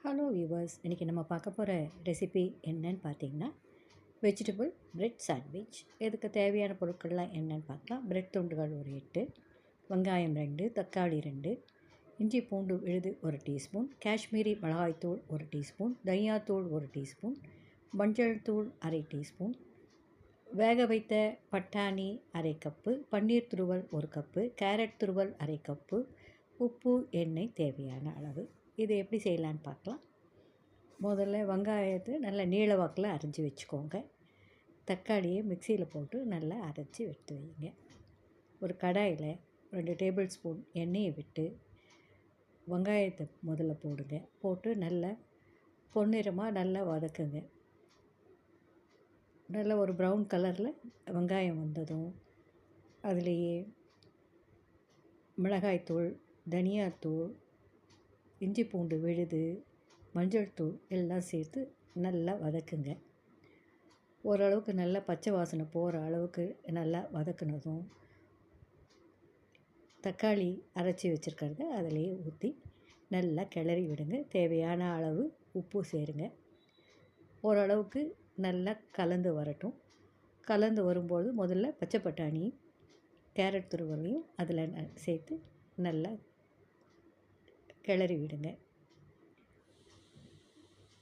Hello viewers, இன்றைக்கி நம்ம பார்க்க போகிற ரெசிபி என்னன்னு பார்த்தீங்கன்னா வெஜிடபிள் பிரெட் சாண்ட்விச். இதுக்கு தேவையான பொருட்கள்லாம் என்னென்னு பார்க்கலாம். பிரெட் துண்டுகள் ஒரு 8, வெங்காயம் 2, தக்காளி 2, இஞ்சி பூண்டு விழுது 1 டீஸ்பூன், காஷ்மீரி மிளகாய்த்தூள் 1 டீஸ்பூன், தனியாத்தூள் 1 டீஸ்பூன், மஞ்சள் தூள் அரை டீஸ்பூன், வேக வைத்த பட்டாணி அரை கப்பு, பன்னீர் துருவல் 1 கப்பு, கேரட் துருவல் அரை கப்பு, உப்பு, எண்ணெய் தேவையான அளவு. இது எப்படி செய்யலான்னு பார்க்கலாம். முதல்ல வெங்காயத்தை நல்லா நீள வாக்கில் அரைஞ்சி வச்சுக்கோங்க. தக்காளியை மிக்சியில் போட்டு நல்லா அரைச்சி எடுத்து வைங்க. ஒரு கடாயில் 2 டேபிள் ஸ்பூன் எண்ணெயை விட்டு வெங்காயத்தை முதல்ல போடுங்க. போட்டு நல்லா பொன்னிறமாக நல்லா வதக்குங்க. நல்ல ஒரு ப்ரௌன் கலரில் வெங்காயம் வந்ததும் அதுலேயே மிளகாய்த்தூள், தனியாத்தூள், இஞ்சி பூண்டு விழுது, மஞ்சள் தூள் எல்லாம் சேர்த்து நல்லா வதக்குங்க. ஓரளவுக்கு நல்லா பச்சை வாசனை போகிற அளவுக்கு நல்லா வதக்குனதும் தக்காளி அரைச்சி வச்சுருக்கிறத அதிலேயே ஊற்றி நல்லா கிளறி விடுங்க. தேவையான அளவு உப்பு சேருங்க. ஓரளவுக்கு நல்லா கலந்து வரட்டும். கலந்து வரும்போது முதல்ல பச்சை பட்டாணி, கேரட் துருவலையும் அதில் சேர்த்து நல்லா கிளறி விடுங்க.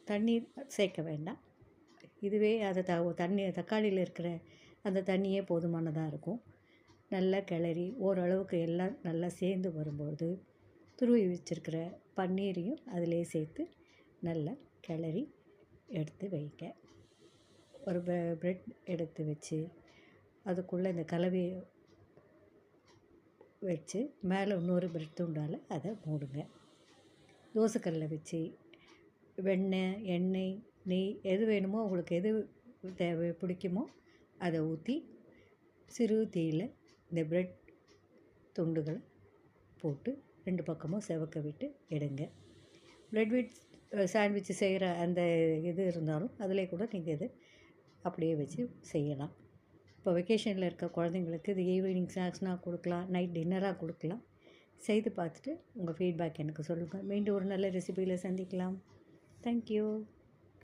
தண்ணீர் சேர்க்க வேண்டாம். இதுவே அது தக்காளியில் இருக்கிற அந்த தண்ணியே போதுமானதாக இருக்கும். நல்லா கிளறி ஓரளவுக்கு எல்லாம் நல்லா சேர்ந்து வரும்போது துருவி வச்சுருக்கிற பன்னீரையும் அதிலே சேர்த்து நல்லா கிளறி எடுத்து வைங்க. ஒரு பிரெட் எடுத்து வச்சு அதுக்குள்ளே இந்த கலவையை வச்சு மேலே இன்னொரு பிரெட் துண்டால் அதை மூடுங்க. தோசைக்கல்லில் வச்சு வெண்ணெய், எண்ணெய், நெய் எது வேணுமோ உங்களுக்கு எது பிடிக்குமோ அதை ஊற்றி சிறு தீயில் இந்த பிரெட் துண்டுகளை போட்டு 2 பக்கமும் செவக்க விட்டு எடுங்க. பிரெட் வித் சாண்ட்விச் செய்கிற அந்த இது இருந்தாலும் அதிலே கூட நீங்கள் இது அப்படியே வச்சு செய்யலாம். இப்போ வெக்கேஷனில் இருக்க குழந்தைங்களுக்கு இது ஈவினிங் ஸ்நாக்ஸ்னால் கொடுக்கலாம், நைட் டின்னராக கொடுக்கலாம். செய்து பார்த்துட்டு உங்கள் ஃபீட்பேக் எனக்கு சொல்லுங்கள். மீண்டும் ஒரு நல்ல ரெசிபியில் சந்திக்கலாம். தேங்க்யூ.